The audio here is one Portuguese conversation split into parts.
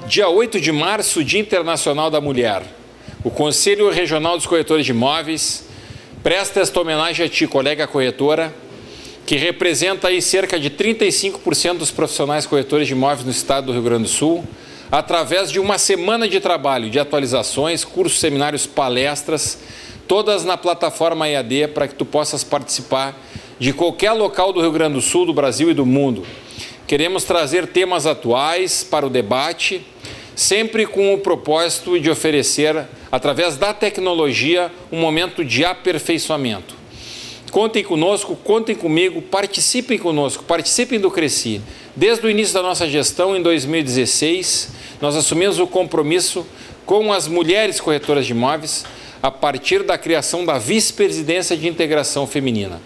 Dia 8 de março, Dia Internacional da Mulher. O Conselho Regional dos Corretores de Imóveis presta esta homenagem a ti, colega corretora, que representa aí cerca de 35% dos profissionais corretores de imóveis no estado do Rio Grande do Sul, através de uma semana de trabalho, de atualizações, cursos, seminários, palestras, todas na plataforma EAD, para que tu possas participar de qualquer local do Rio Grande do Sul, do Brasil e do mundo. Queremos trazer temas atuais para o debate, sempre com o propósito de oferecer, através da tecnologia, um momento de aperfeiçoamento. Contem conosco, contem comigo, participem conosco, participem do Cresci. Desde o início da nossa gestão, em 2016, nós assumimos o compromisso com as mulheres corretoras de imóveis a partir da criação da Vice-Presidência de Integração Feminina.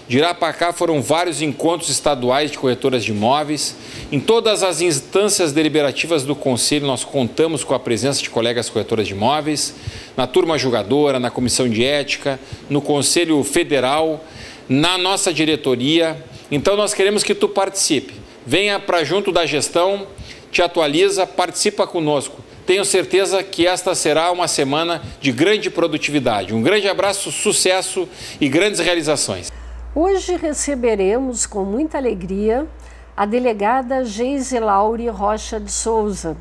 De lá para cá foram vários encontros estaduais de corretoras de imóveis. Em todas as instâncias deliberativas do Conselho, nós contamos com a presença de colegas corretoras de imóveis, na turma julgadora, na Comissão de Ética, no Conselho Federal, na nossa diretoria. Então, nós queremos que tu participe. Venha para junto da gestão, te atualiza, participa conosco. Tenho certeza que esta será uma semana de grande produtividade. Um grande abraço, sucesso e grandes realizações. Hoje receberemos com muita alegria a delegada Geise Lauri Rocha de Souza,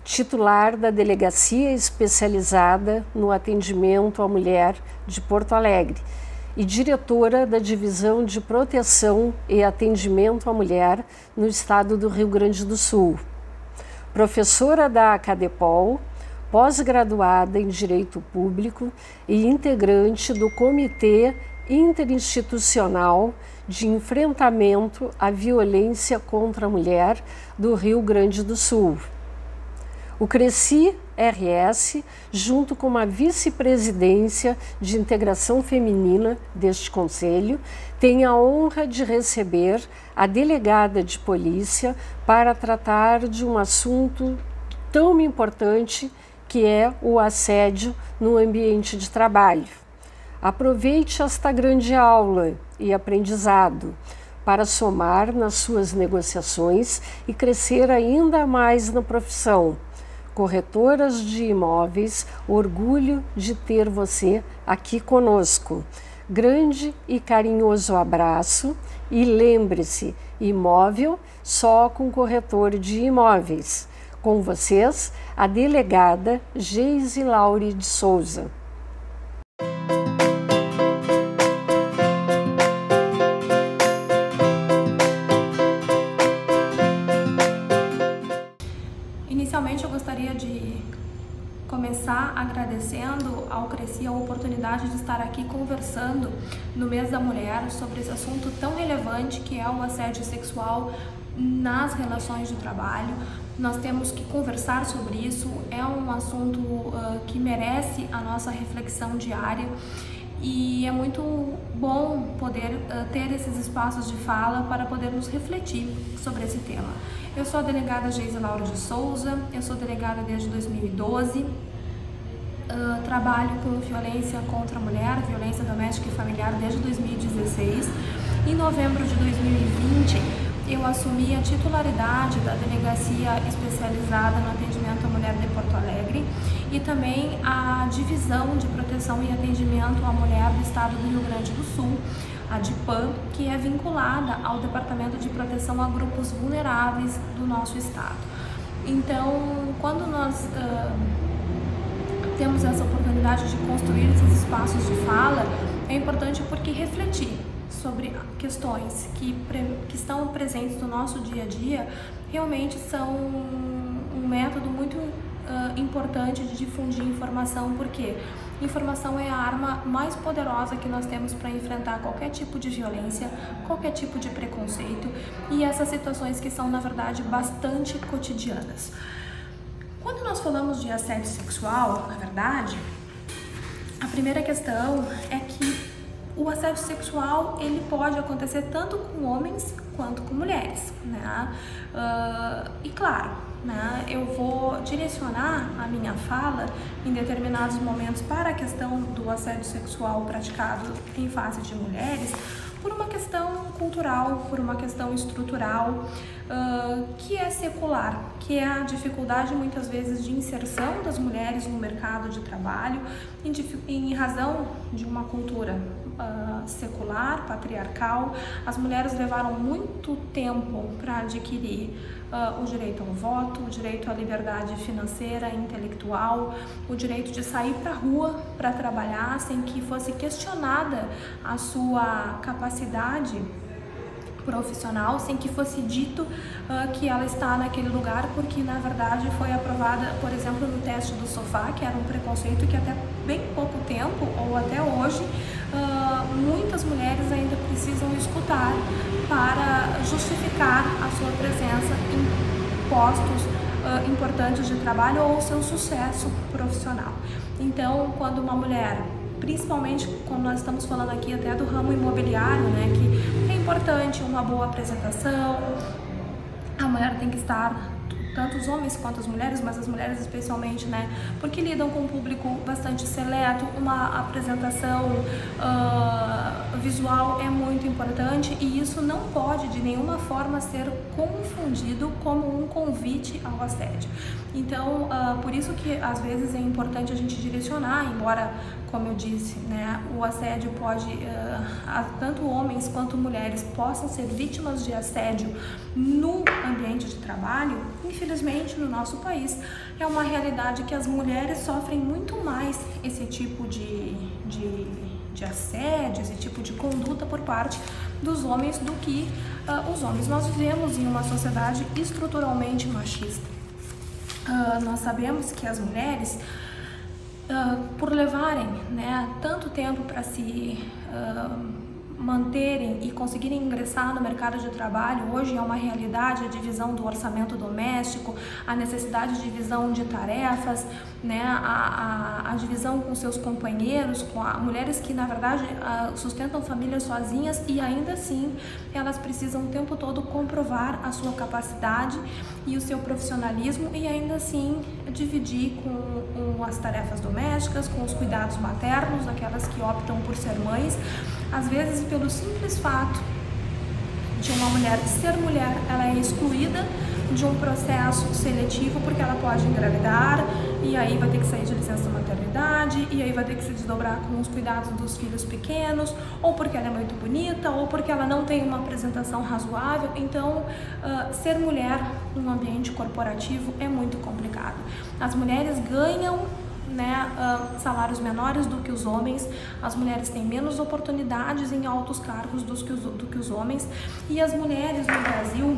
titular da Delegacia Especializada no Atendimento à Mulher de Porto Alegre e diretora da Divisão de Proteção e Atendimento à Mulher no estado do Rio Grande do Sul. Professora da Acadepol, pós-graduada em Direito Público e integrante do Comitê Interinstitucional de Enfrentamento à Violência contra a Mulher do Rio Grande do Sul. O Cresci-RS, junto com a Vice-Presidência de Integração Feminina deste Conselho, tem a honra de receber a delegada de polícia para tratar de um assunto tão importante que é o assédio no ambiente de trabalho. Aproveite esta grande aula e aprendizado para somar nas suas negociações e crescer ainda mais na profissão. Corretoras de imóveis, orgulho de ter você aqui conosco. Grande e carinhoso abraço e lembre-se, imóvel só com corretor de imóveis. Com vocês, a delegada Geise Lauri de Souza. Inicialmente, eu gostaria de começar agradecendo ao Cresci a oportunidade de estar aqui conversando no mês da mulher sobre esse assunto tão relevante que é o assédio sexual nas relações de trabalho. Nós temos que conversar sobre isso, é um assunto que merece a nossa reflexão diária e é muito bom poder ter esses espaços de fala para podermos refletir sobre esse tema. Eu sou a delegada Geise Lauri de Souza, eu sou delegada desde 2012, trabalho com violência contra a mulher, violência doméstica e familiar desde 2016. Em novembro de 2020, eu assumi a titularidade da Delegacia Especializada no Atendimento à Mulher de Porto Alegre e também a Divisão de Proteção e Atendimento à Mulher do Estado do Rio Grande do Sul, a DIPAM, que é vinculada ao Departamento de Proteção a Grupos Vulneráveis do nosso estado. Então, quando nós temos essa oportunidade de construir esses espaços de fala, é importante porque refletir sobre questões que estão presentes no nosso dia a dia realmente são um método muito importante de difundir informação, porque informação é a arma mais poderosa que nós temos para enfrentar qualquer tipo de violência, qualquer tipo de preconceito e essas situações que são, na verdade, bastante cotidianas. Quando nós falamos de assédio sexual, na verdade, a primeira questão é que o assédio sexual ele pode acontecer tanto com homens quanto com mulheres, né? E claro, né, eu vou direcionar a minha fala em determinados momentos para a questão do assédio sexual praticado em face de mulheres, por uma questão cultural, por uma questão estrutural, que é secular, que é a dificuldade muitas vezes de inserção das mulheres no mercado de trabalho em razão de uma cultura secular, patriarcal. As mulheres levaram muito tempo para adquirir o direito ao voto, o direito à liberdade financeira e intelectual, o direito de sair para a rua para trabalhar sem que fosse questionada a sua capacidade profissional, sem que fosse dito que ela está naquele lugar, porque na verdade foi aprovada, por exemplo, no teste do sofá, que era um preconceito que até bem pouco tempo, ou até hoje, muitas mulheres ainda precisam escutar para justificar a sua presença em postos importantes de trabalho ou seu sucesso profissional. Então, quando uma mulher, principalmente quando nós estamos falando aqui até do ramo imobiliário, né, que é importante uma boa apresentação, a mulher tem que estar, tanto os homens quanto as mulheres, mas as mulheres especialmente, né, porque lidam com um público bastante seleto, uma apresentação visual é muito importante, e isso não pode de nenhuma forma ser confundido como um convite ao assédio. Então, por isso que às vezes é importante a gente direcionar, embora, como eu disse, né, o assédio pode, tanto homens quanto mulheres possam ser vítimas de assédio no ambiente de trabalho. Infelizmente, no nosso país, é uma realidade que as mulheres sofrem muito mais esse tipo de assédio, esse tipo de conduta por parte dos homens do que os homens. Nós vivemos em uma sociedade estruturalmente machista. Nós sabemos que as mulheres, por levarem, né, tanto tempo para se manterem e conseguirem ingressar no mercado de trabalho, hoje é uma realidade a divisão do orçamento doméstico, a necessidade de divisão de tarefas, né, a divisão com seus companheiros, com mulheres que na verdade sustentam famílias sozinhas, e ainda assim elas precisam o tempo todo comprovar a sua capacidade e o seu profissionalismo, e ainda assim dividir com as tarefas domésticas, com os cuidados maternos, aquelas que optam por ser mães. Às vezes, pelo simples fato de uma mulher ser mulher, ela é excluída de um processo seletivo porque ela pode engravidar, e aí vai ter que sair de licença maternidade, e aí vai ter que se desdobrar com os cuidados dos filhos pequenos, ou porque ela é muito bonita, ou porque ela não tem uma apresentação razoável. Então, ser mulher num ambiente corporativo é muito complicado. As mulheres ganham, né, salários menores do que os homens, as mulheres têm menos oportunidades em altos cargos do que os homens, e as mulheres no Brasil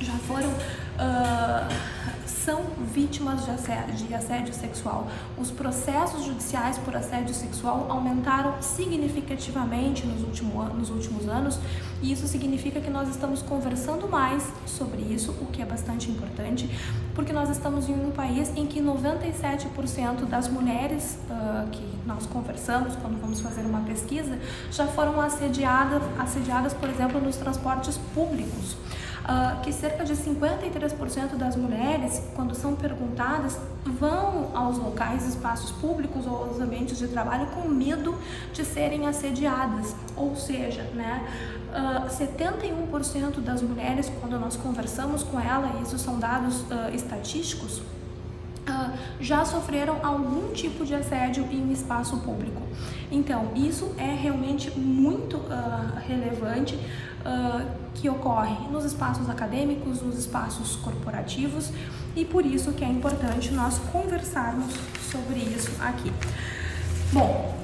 já foram, são vítimas de assédio sexual. Os processos judiciais por assédio sexual aumentaram significativamente nos últimos anos, e isso significa que nós estamos conversando mais sobre isso, o que é bastante importante, porque nós estamos em um país em que 97% das mulheres que nós conversamos quando vamos fazer uma pesquisa já foram assediadas, por exemplo, nos transportes públicos. Que cerca de 53% das mulheres, quando são perguntadas, vão aos locais, espaços públicos ou aos ambientes de trabalho com medo de serem assediadas. Ou seja, né, 71% das mulheres, quando nós conversamos com ela, e isso são dados estatísticos, já sofreram algum tipo de assédio em um espaço público. Então, isso é realmente muito relevante, que ocorre nos espaços acadêmicos, nos espaços corporativos, e por isso que é importante nós conversarmos sobre isso aqui. Bom,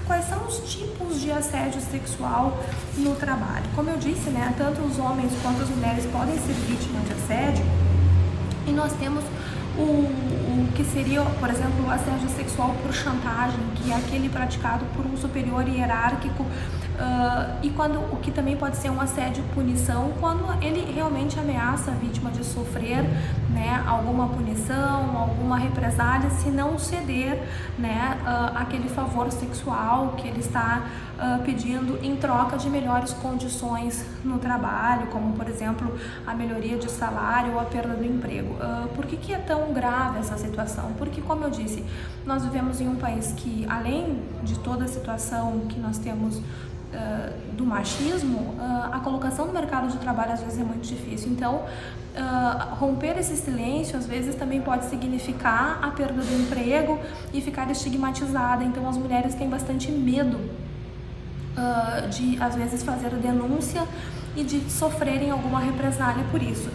quais são os tipos de assédio sexual no trabalho? Como eu disse, né, tanto os homens quanto as mulheres podem ser vítimas de assédio, e nós temos o que seria, por exemplo, o assédio sexual por chantagem, que é aquele praticado por um superior hierárquico, e o que também pode ser um assédio punição, quando ele realmente ameaça a vítima de sofrer, né, alguma punição, alguma represália, se não ceder, né, aquele favor sexual que ele está pedindo em troca de melhores condições no trabalho, como por exemplo a melhoria de salário ou a perda do emprego. Por que é tão grave essa situação? Porque, como eu disse, nós vivemos em um país que, além de toda a situação que nós temos do machismo, a colocação no mercado de trabalho às vezes é muito difícil. Então, romper esse silêncio às vezes também pode significar a perda do emprego e ficar estigmatizada. Então, as mulheres têm bastante medo de às vezes fazer a denúncia e de sofrerem alguma represália por isso.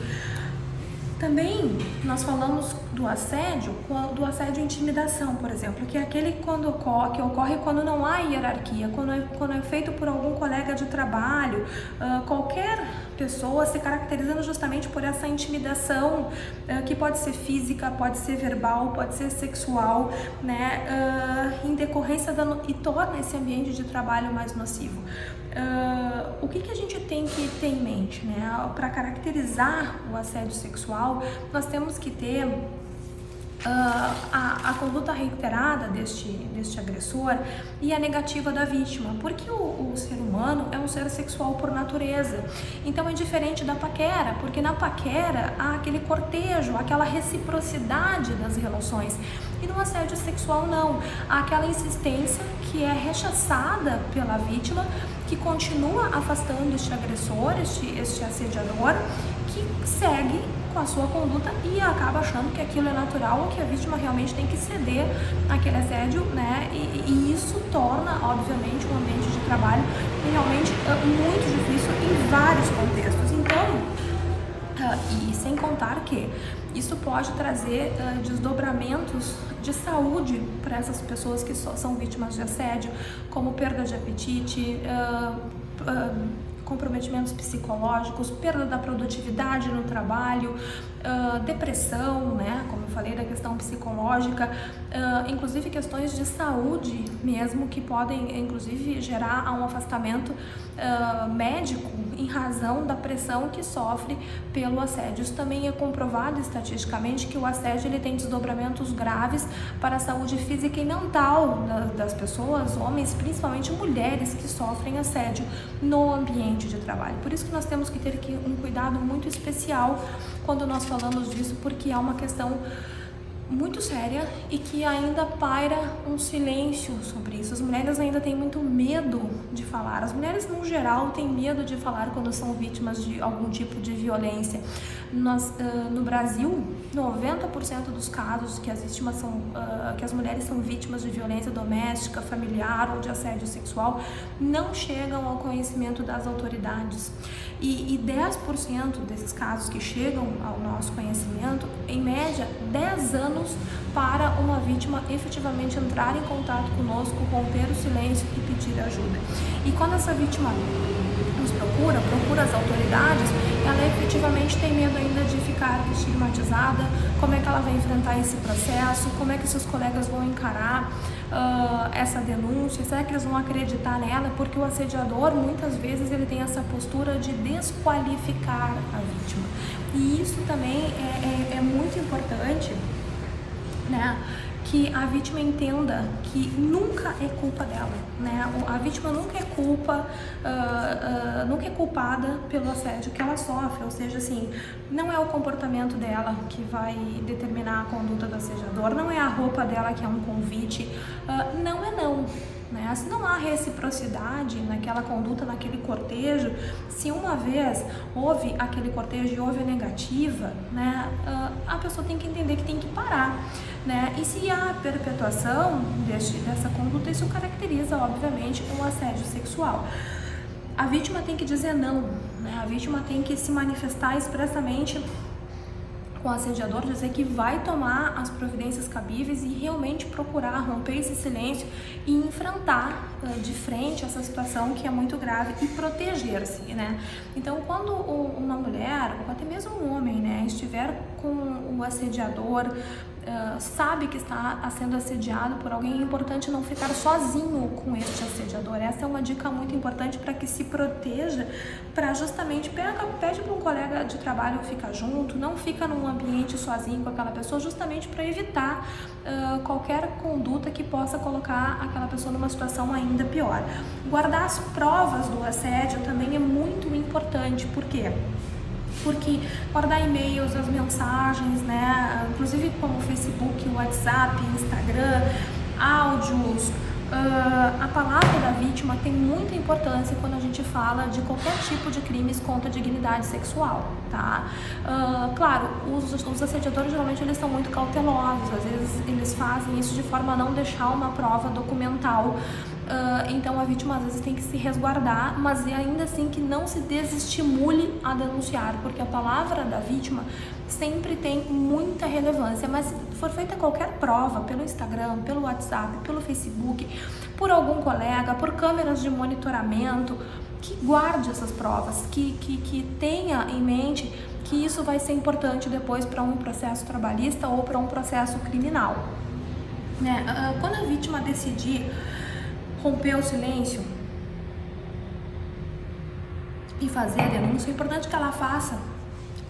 Também nós falamos do assédio e intimidação, por exemplo, que é aquele que ocorre quando não há hierarquia, quando é feito por algum colega de trabalho, qualquer pessoa se caracterizando justamente por essa intimidação, que pode ser física, pode ser verbal, pode ser sexual, né, em decorrência e torna esse ambiente de trabalho mais nocivo. O que a gente tem que ter em mente, né? Para caracterizar o assédio sexual, nós temos que ter a conduta reiterada deste agressor e a negativa da vítima, porque o ser humano é um ser sexual por natureza. Então é diferente da paquera, porque na paquera há aquele cortejo, aquela reciprocidade das relações, e no assédio sexual não, há aquela insistência que é rechaçada pela vítima, que continua afastando este agressor, este assediador, que segue com a sua conduta e acaba achando que aquilo é natural ou que a vítima realmente tem que ceder àquele assédio, né? E isso torna, obviamente, um ambiente de trabalho realmente muito difícil em vários contextos. Então, e sem contar que isso pode trazer desdobramentos de saúde para essas pessoas que são vítimas de assédio, como perda de apetite, comprometimentos psicológicos, perda da produtividade no trabalho, depressão, né, como eu falei, da questão psicológica, inclusive questões de saúde mesmo, que podem inclusive gerar um afastamento médico em razão da pressão que sofre pelo assédio. Isso também é comprovado estatisticamente que o assédio ele tem desdobramentos graves para a saúde física e mental das pessoas, homens, principalmente mulheres que sofrem assédio no ambiente de trabalho. Por isso que nós temos que ter um cuidado muito especial quando nós falamos disso, porque é uma questão muito séria e que ainda paira um silêncio sobre isso. As mulheres ainda têm muito medo de falar. As mulheres, no geral, têm medo de falar quando são vítimas de algum tipo de violência. No Brasil, 90% dos casos que as mulheres são vítimas de violência doméstica, familiar ou de assédio sexual não chegam ao conhecimento das autoridades. E 10% desses casos que chegam ao nosso conhecimento, em média, 10 anos para uma vítima efetivamente entrar em contato conosco, romper o silêncio e pedir ajuda. E quando essa vítima nos procura as autoridades, ela efetivamente tem medo ainda de ficar estigmatizada, como é que ela vai enfrentar esse processo, como é que seus colegas vão encarar essa denúncia, será que eles vão acreditar nela? Porque o assediador, muitas vezes, ele tem essa postura de desqualificar a vítima. E isso também é muito importante, né? Que a vítima entenda que nunca é culpa dela, né? A vítima nunca é culpada pelo assédio que ela sofre, ou seja, assim, não é o comportamento dela que vai determinar a conduta do assediador, não é a roupa dela que é um convite, né? Se não há reciprocidade naquela conduta, naquele cortejo, se uma vez houve aquele cortejo e houve a negativa, né, a pessoa tem que entender que tem que parar, né? E se há perpetuação dessa conduta, isso caracteriza, obviamente, um assédio sexual. A vítima tem que dizer não, né? A vítima tem que se manifestar expressamente com o assediador, dizer que vai tomar as providências cabíveis e realmente procurar romper esse silêncio e enfrentar de frente essa situação que é muito grave e proteger-se, né? Então, quando uma mulher, ou até mesmo um homem, né, estiver com o assediador, sabe que está sendo assediado por alguém, é importante não ficar sozinho com este assediador. Essa é uma dica muito importante para que se proteja, para justamente pede para um colega de trabalho ficar junto, não fica num ambiente sozinho com aquela pessoa, justamente para evitar qualquer conduta que possa colocar aquela pessoa numa situação ainda pior. Guardar as provas do assédio também é muito importante. Por quê? Porque guardar e-mails, as mensagens, né, inclusive como Facebook, WhatsApp, Instagram, áudios, A palavra da vítima tem muita importância quando a gente fala de qualquer tipo de crimes contra a dignidade sexual, tá? Claro, os assediadores geralmente eles são muito cautelosos, às vezes eles fazem isso de forma a não deixar uma prova documental. Então a vítima às vezes tem que se resguardar, mas ainda assim que não se desestimule a denunciar, porque a palavra da vítima sempre tem muita relevância. Mas se for feita qualquer prova pelo Instagram, pelo WhatsApp, pelo Facebook, por algum colega, por câmeras de monitoramento, que guarde essas provas, que tenha em mente que isso vai ser importante depois para um processo trabalhista ou para um processo criminal, né? Quando a vítima decidir romper o silêncio e fazer a denúncia, é importante que ela faça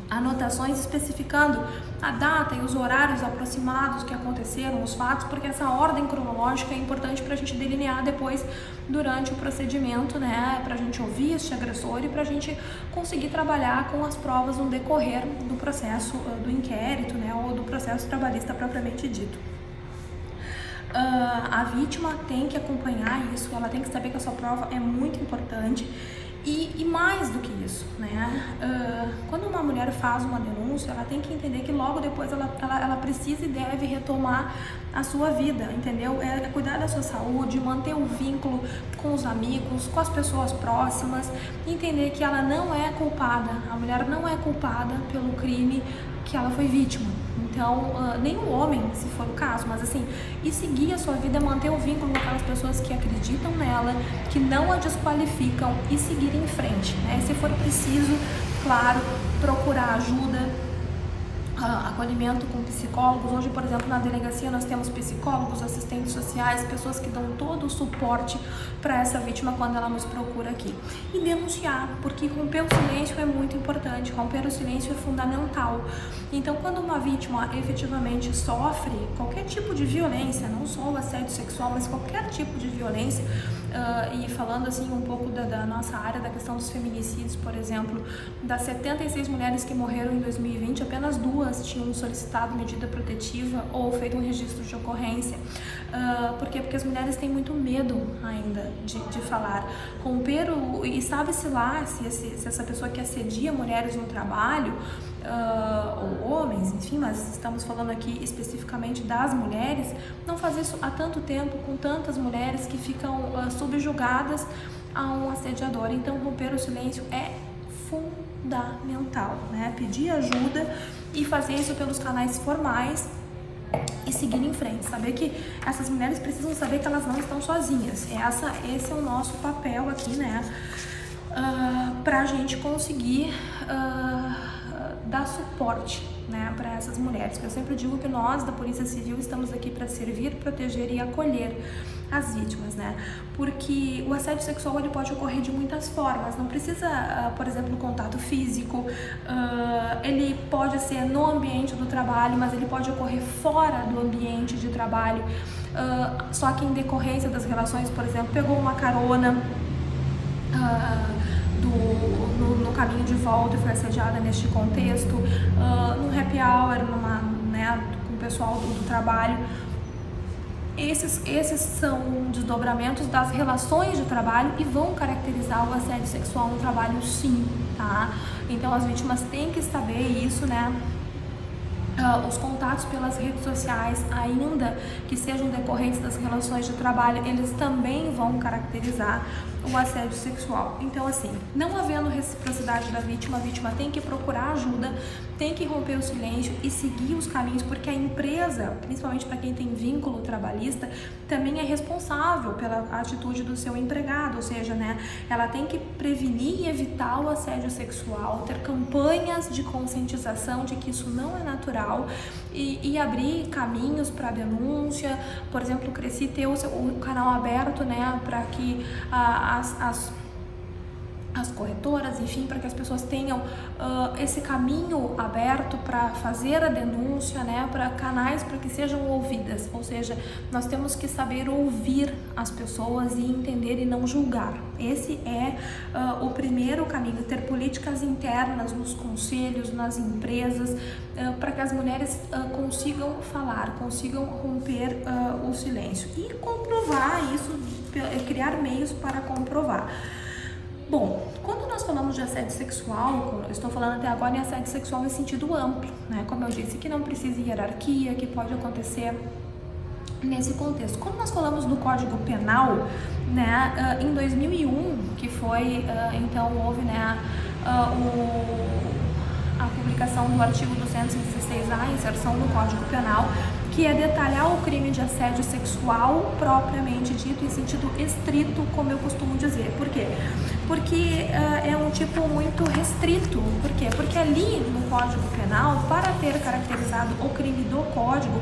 anotações especificando a data e os horários aproximados que aconteceram os fatos, porque essa ordem cronológica é importante para a gente delinear depois durante o procedimento, né, para a gente ouvir este agressor e para a gente conseguir trabalhar com as provas no decorrer do processo do inquérito, né, ou do processo trabalhista propriamente dito. A vítima tem que acompanhar isso, ela tem que saber que a sua prova é muito importante. E mais do que isso, né? Quando uma mulher faz uma denúncia, ela tem que entender que logo depois ela precisa e deve retomar a sua vida, entendeu? É cuidar da sua saúde, manter o vínculo com os amigos, com as pessoas próximas, entender que ela não é culpada, a mulher não é culpada pelo crime que ela foi vítima. Então, nem o homem, se for o caso, mas assim, e seguir a sua vida, manter o vínculo com aquelas pessoas que acreditam nela, que não a desqualificam e seguir em frente, né? Se for preciso, claro, procurar ajuda, acolhimento com psicólogos. Hoje, por exemplo, na delegacia nós temos psicólogos, assistentes sociais, pessoas que dão todo o suporte para essa vítima quando ela nos procura aqui. E denunciar, porque romper o silêncio é muito importante, romper o silêncio é fundamental. Então, quando uma vítima efetivamente sofre qualquer tipo de violência, não só o assédio sexual, mas qualquer tipo de violência, e falando assim um pouco da nossa área, da questão dos feminicídios, por exemplo, das 76 mulheres que morreram em 2020, apenas 2 tinham solicitado medida protetiva ou feito um registro de ocorrência. Por quê? Porque as mulheres têm muito medo ainda de falar. E sabe-se lá se essa pessoa que assedia mulheres no trabalho, ou homens, enfim, mas estamos falando aqui especificamente das mulheres, não faz isso há tanto tempo com tantas mulheres que ficam subjugadas a um assediador. Então, romper o silêncio é fundamental, né? Pedir ajuda e fazer isso pelos canais formais e seguir em frente, saber que essas mulheres precisam saber que elas não estão sozinhas. Esse é o nosso papel aqui, né? Pra gente conseguir dar suporte, né, para essas mulheres. Eu sempre digo que nós da Polícia Civil estamos aqui para servir, proteger e acolher as vítimas, né? Porque o assédio sexual ele pode ocorrer de muitas formas. Não precisa, por exemplo, contato físico. Ele pode ser no ambiente do trabalho, mas ele pode ocorrer fora do ambiente de trabalho. Só que em decorrência das relações, por exemplo, pegou uma carona no caminho de volta e foi assediada neste contexto, no happy hour, com o pessoal do trabalho. Esses são desdobramentos das relações de trabalho e vão caracterizar o assédio sexual no trabalho, sim, tá? Então as vítimas têm que saber isso, né? Os contatos pelas redes sociais, ainda que sejam decorrentes das relações de trabalho, eles também vão caracterizar o assédio sexual. Então, assim, não havendo reciprocidade da vítima, a vítima tem que procurar ajuda, tem que romper o silêncio e seguir os caminhos, porque a empresa, principalmente para quem tem vínculo trabalhista, também é responsável pela atitude do seu empregado, ou seja, né, ela tem que prevenir e evitar o assédio sexual, ter campanhas de conscientização de que isso não é natural e abrir caminhos para denúncia. Por exemplo, o Cresci ter o canal aberto, né, para que as corretoras, enfim, para que as pessoas tenham esse caminho aberto para fazer a denúncia, né, para canais para que sejam ouvidas, ou seja, nós temos que saber ouvir as pessoas e entender e não julgar. Esse é o primeiro caminho, ter políticas internas nos conselhos, nas empresas, para que as mulheres consigam falar, consigam romper o silêncio e comprovar isso, criar meios para comprovar. Bom, quando nós falamos de assédio sexual, eu estou falando até agora em assédio sexual em sentido amplo, né? Como eu disse, que não precisa hierarquia, que pode acontecer nesse contexto. Quando nós falamos do Código Penal, né, em 2001, que foi, então houve, né, a publicação do artigo 216A, inserção no Código Penal, que é detalhar o crime de assédio sexual propriamente dito, em sentido estrito, como eu costumo dizer. Por quê? Porque é um tipo muito restrito. Por quê? Porque ali no Código Penal, para ter caracterizado o crime do Código,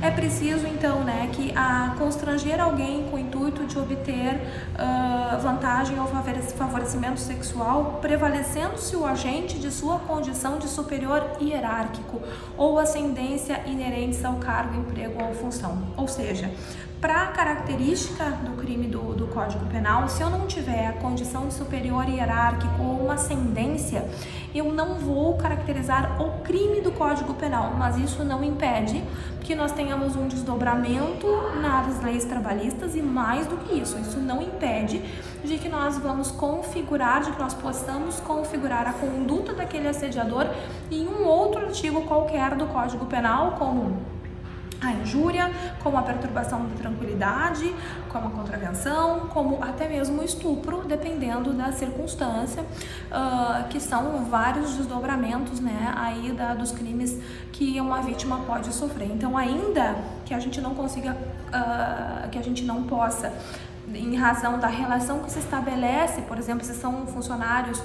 é preciso, então, né, que constranger alguém com o intuito de obter vantagem ou favorecimento sexual, prevalecendo-se o agente de sua condição de superior hierárquico ou ascendência inerentes ao cargo, emprego ou função. Ou seja, para a característica do crime do Código Penal, se eu não tiver a condição de superior hierárquico ou uma ascendência, eu não vou caracterizar o crime do Código Penal, mas isso não impede que nós tenhamos um desdobramento nas leis trabalhistas e mais do que isso não impede de que nós vamos configurar, de que nós possamos configurar a conduta daquele assediador em um outro artigo qualquer do Código Penal, como a injúria, como a perturbação da tranquilidade, como a contravenção, como até mesmo o estupro, dependendo da circunstância, que são vários desdobramentos, né, aí dos crimes que uma vítima pode sofrer. Então, ainda que a gente não consiga, que a gente não possa, em razão da relação que se estabelece, por exemplo, se são funcionários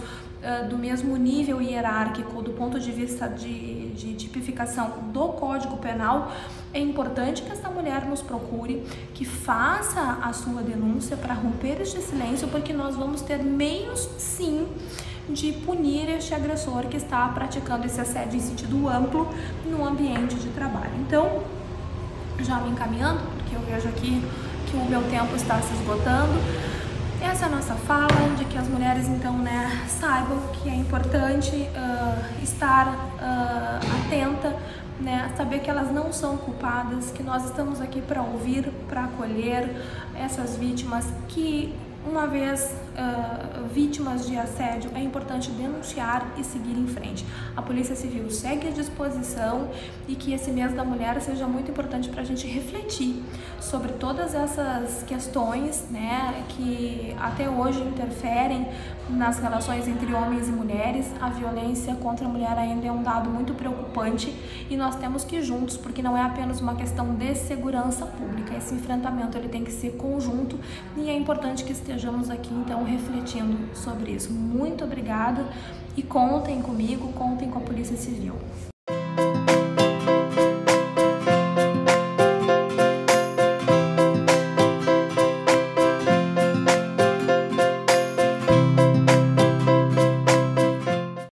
do mesmo nível hierárquico, do ponto de vista de tipificação do Código Penal, é importante que essa mulher nos procure, que faça a sua denúncia para romper este silêncio, porque nós vamos ter meios, sim, de punir este agressor que está praticando esse assédio em sentido amplo no ambiente de trabalho. Então, já me encaminhando, porque eu vejo aqui que o meu tempo está se esgotando, essa é a nossa fala, de que as mulheres, então, né, saibam que é importante estar atenta, né, saber que elas não são culpadas, que nós estamos aqui para ouvir, para acolher essas vítimas, que uma vez vítimas de assédio, é importante denunciar e seguir em frente. A Polícia Civil segue à disposição e que esse mês da mulher seja muito importante para a gente refletir sobre todas essas questões, né, que até hoje interferem nas relações entre homens e mulheres. A violência contra a mulher ainda é um dado muito preocupante e nós temos que ir juntos, porque não é apenas uma questão de segurança pública. Esse enfrentamento ele tem que ser conjunto e é importante que estejamos aqui, então, refletindo sobre isso. Muito obrigada e contem comigo, contem com a Polícia Civil.